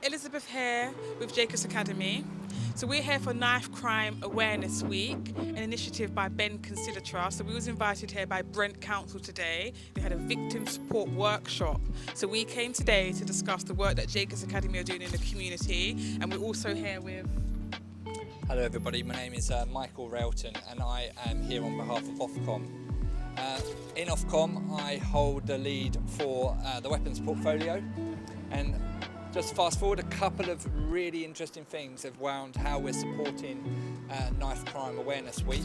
Elizabeth here with Jacobs Academy. So we're here for Knife Crime Awareness Week, an initiative by Ben Consider Trust. So we was invited here by Brent Council today. They had a victim support workshop. So we came today to discuss the work that Jacobs Academy are doing in the community, and we're also here with... Hello everybody, my name is Michael Railton and I am here on behalf of Ofcom. In Ofcom I hold the lead for the weapons portfolio, and just fast forward a couple of really interesting things around how we're supporting Knife Crime Awareness Week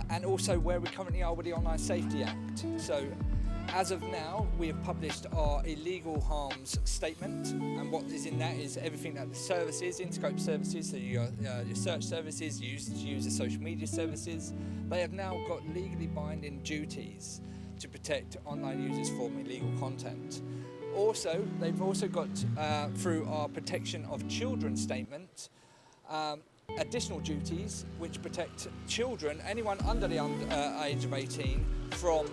and also where we currently are with the Online Safety Act. So as of now, we have published our illegal harms statement, and what is in that is everything that the services, in-scope services, so your search services, user social media services, they have now got legally binding duties to protect online users from illegal content. Also, they've also got, through our protection of children statement, additional duties which protect children, anyone under the age of 18, from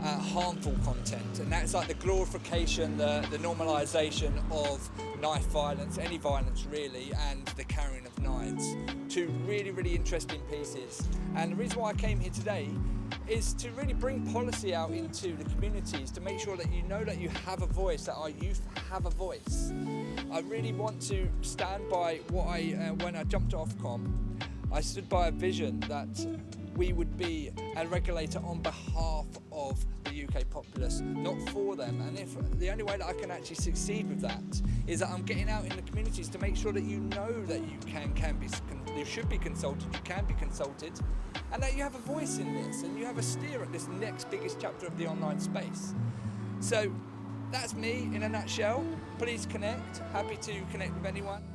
harmful content, and that's like the glorification, the normalisation of knife violence, any violence really, and the carrying of knives. Two really interesting pieces, and the reason why I came here today is to really bring policy out into the communities to make sure that you know that you have a voice, that our youth have a voice. I really want to stand by what when I jumped to Ofcom, I stood by a vision that we would be a regulator on behalf of the UK populace, not for them. And if the only way that I can actually succeed with that is that I'm getting out in the communities to make sure that you know that you should be consulted, you can be consulted, and that you have a voice in this and you have a steer at this next biggest chapter of the online space. So that's me in a nutshell. Please connect. Happy to connect with anyone.